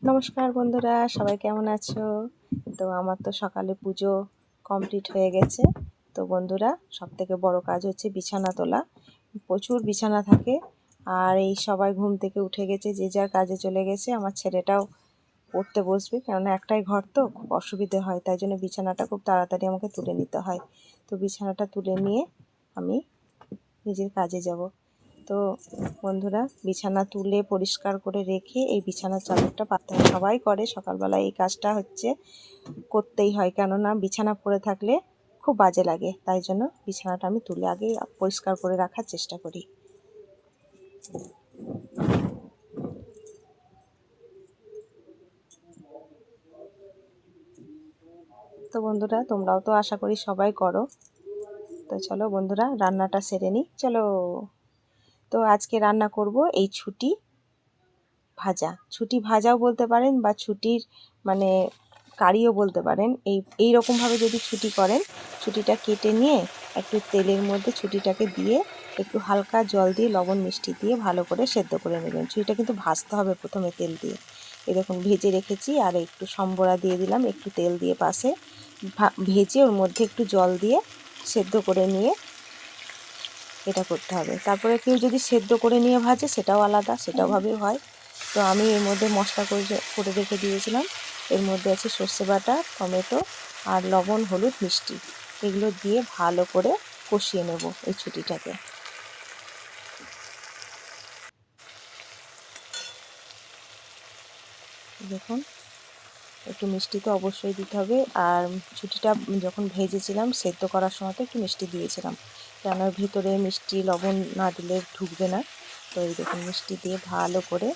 নমস্কার বন্ধুরা, সবাই কেমন আছো? তো আমার তো সকালে পুজো কমপ্লিট হয়ে গেছে। তো বন্ধুরা, সবথেকে বড় কাজ হচ্ছে বিছানা তোলা। প্রচুর বিছানা থাকে, আর এই সবাই ঘুম থেকে উঠে গেছে, যে যার কাজে চলে গেছে। আমার ছেলেটাও পড়তে বসবে, কেননা একটাই ঘর, তো খুব অসুবিধে হয়, তাই জন্য বিছানাটা খুব তাড়াতাড়ি আমাকে তুলে নিতে হয়। তো বিছানাটা তুলে নিয়ে আমি নিজের কাজে যাব। তো বন্ধুরা, বিছানা তুলে পরিষ্কার করে রেখে এই বিছানার চাদরটা পাততে হয়। সবাই করে সকালবেলা, এই কাজটা হচ্ছে করতেই হয়, কেননা বিছানা পড়ে থাকলে খুব বাজে লাগে। তাই জন্য বিছানাটা আমি তুলে আগে পরিষ্কার করে রাখার চেষ্টা করি। তো বন্ধুরা, তোমরাও তো আশা করি সবাই করো। তো চলো বন্ধুরা, রান্নাটা সেরে নিই, চলো। তো আজকে রান্না করব এই ছুটি ভাজা। ছুটি ভাজাও বলতে পারেন, বা ছুটির মানে কারিও বলতে পারেন। এই রকমভাবে যদি ছুটি করেন, ছুটিটা কেটে নিয়ে একটু তেলের মধ্যে ছুটিটাকে দিয়ে একটু হালকা জল দিয়ে লবণ মিষ্টি দিয়ে ভালো করে সেদ্ধ করে নেবেন। ছুটিটা কিন্তু ভাজতে হবে প্রথমে তেল দিয়ে। এই দেখুন, ভেজে রেখেছি, আর একটু সম্বরা দিয়ে দিলাম, একটু তেল দিয়ে পাশে ভেজে ওর মধ্যে একটু জল দিয়ে সেদ্ধ করে নিয়ে এটা করতে হবে। তারপরে কেউ যদি সেদ্ধ করে নিয়ে ভাজে, সেটাও আলাদা, সেটাও ভাবে হয়। তো আমি এর মধ্যে মশলা করে রেখে দিয়েছিলাম। এর মধ্যে আছে সর্ষে বাটা, টমেটো, আর লবণ, হলুদ, মিষ্টি। এগুলো দিয়ে ভালো করে কষিয়ে নেব এই ছুটিটাকে। দেখুন, একটু মিষ্টি তো অবশ্যই দিতে হবে। আর ছুটিটা যখন ভেজেছিলাম, সেদ্ধ করার সময় তো একটু মিষ্টি দিয়েছিলাম, কেননা ভিতরে মিষ্টি লবণ না দিলে ঢুকবে না। তো এই দেখুন, মিষ্টি দিয়ে ভালো করে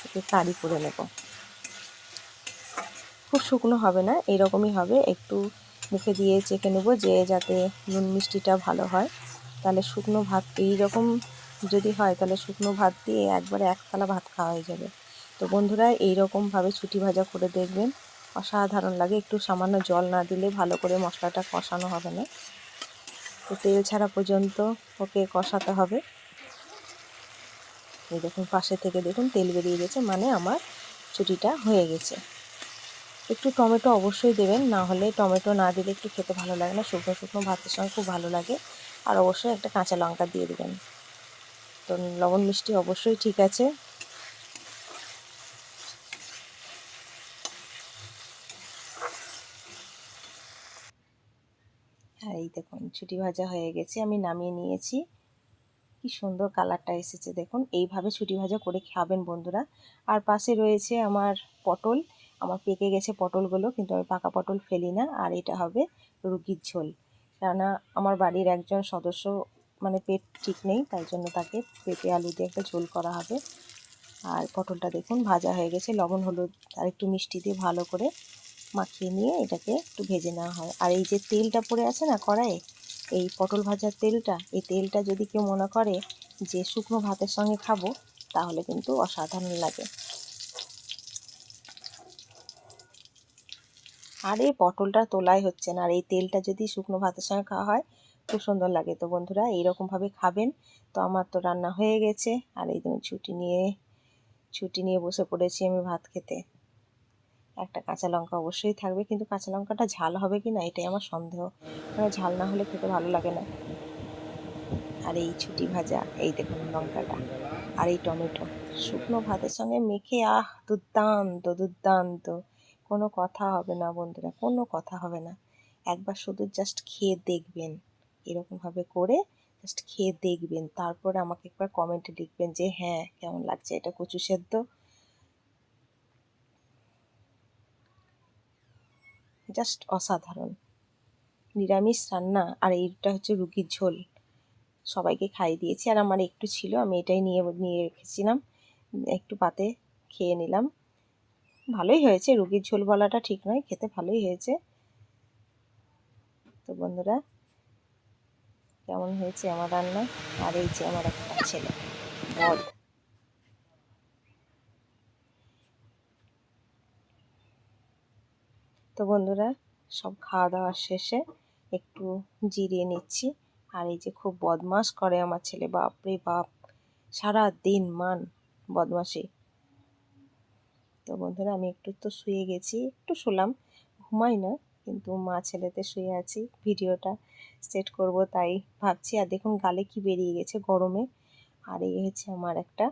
একটু কারি করে নেব। খুব শুকনো হবে না, এরকমই হবে, একটু মুখে দিয়ে চেখে নেব, যে যাতে নুন মিষ্টিটা ভালো হয়। তাহলে শুকনো ভাত এইরকম যদি হয়, তাহলে শুকনো ভাত দিয়ে একবারে এক থালা ভাত খাওয়া হয়ে যাবে। তো বন্ধুরা, এইরকমভাবে ছুটি ভাজা করে দেখবেন, অসাধারণ লাগে। একটু সামান্য জল না দিলে ভালো করে মশলাটা কষানো হবে না। তো তেল ছাড়া পর্যন্ত ওকে কষাতে হবে। এই দেখুন, পাশে থেকে দেখুন তেল বেরিয়ে গেছে, মানে আমার ছুটিটা হয়ে গেছে। একটু টমেটো অবশ্যই দেবেন, না হলে টমেটো না দিলে একটু খেতে ভালো লাগে না। শুকনো শুকনো ভাতের সঙ্গে খুব ভালো লাগে। আর অবশ্যই একটা কাঁচা লঙ্কা দিয়ে দেবেন। তো লবণ মিষ্টি অবশ্যই ঠিক আছে। আর এই দেখুন, ছুটি ভাজা হয়ে গেছে, আমি নামিয়ে নিয়েছি। কি সুন্দর কালারটা এসেছে দেখুন। এইভাবে ছুটি ভাজা করে খাবেন বন্ধুরা। আর পাশে রয়েছে আমার পটল। আমার পেকে গেছে পটলগুলো, কিন্তু আমি পাকা পটল ফেলি না। আর এটা হবে রুগীর ঝোল, কেননা আমার বাড়ির একজন সদস্য মানে পেট ঠিক নেই, তাই জন্য তাকে পেঁপে আলু দিয়ে একটা ঝোল করা হবে। আর পটলটা দেখুন ভাজা হয়ে গেছে, লবণ হলুদ আর একটু মিষ্টি দিয়ে ভালো করে মাখিয়ে নিয়ে এটাকে একটু ভেজে নেওয়া হয়। আর এই যে তেলটা পড়ে আছে না কড়াইয়ে, এই পটল ভাজার তেলটা, এই তেলটা যদি কেউ মনে করে যে শুকনো ভাতের সঙ্গে খাবো, তাহলে কিন্তু অসাধারণ লাগে। আর এই পটলটা তোলাই হচ্ছে না, আর এই তেলটা যদি শুকনো ভাতের সঙ্গে খাওয়া হয়, খুব সুন্দর লাগে। তো বন্ধুরা, এইরকমভাবে খাবেন। তো আমার তো রান্না হয়ে গেছে, আর এই দিন ছুটি নিয়ে বসে পড়েছি আমি ভাত খেতে। একটা কাঁচা লঙ্কা অবশ্যই থাকবে, কিন্তু কাঁচা লঙ্কাটা ঝাল হবে কি না এটাই আমার সন্দেহ, কারণ ঝাল না হলে খেতে ভালো লাগে না। আর এই ছুটি ভাজা, এই দেখুন লঙ্কাটা, আর এই টমেটো শুকনো ভাতের সঙ্গে মেখে, আহ দুর্দান্ত দুর্দান্ত। কোনো কথা হবে না বন্ধুরা, কোনো কথা হবে না। একবার শুধু জাস্ট খেয়ে দেখবেন, এরকমভাবে করে জাস্ট খেয়ে দেখবেন, তারপরে আমাকে একবার কমেন্টে লিখবেন যে হ্যাঁ, কেমন লাগছে এটা কচু সেদ্ধ। জাস্ট অসাধারণ নিরামিষ রান্না। আর এইটা হচ্ছে রুগীর ঝোল, সবাইকে খাইয়ে দিয়েছি। আর আমার একটু ছিল, আমি এটাই নিয়ে নিয়ে রেখেছিলাম, একটু পাতে খেয়ে নিলাম। ভালোই হয়েছে, রুগীর ঝোল বলাটা ঠিক নয়, খেতে ভালোই হয়েছে। তো বন্ধুরা, কেমন হয়েছে আমার রান্না? আর এই যে আমার একটা ছেলে বদ। তো বন্ধুরা, সব খাওয়া দাওয়া শেষে একটু জিরিয়ে নিচ্ছি। আর এই যে খুব বদমাশ করে আমার ছেলে, বাপ রে বাপ, সারা দিন মান বদমাশি। তো বন্ধুরা আমি একটু তো শুয়ে গেছি, একটু শুলাম, ঘুমাই না, কিন্তু মা ছেলেতে শুয়ে আছি, ভিডিওটা সেট করব তাই ভাবছি। আর দেখুন গালে কি বেরিয়ে গেছে গরমে। আর এই হচ্ছে আমার একটা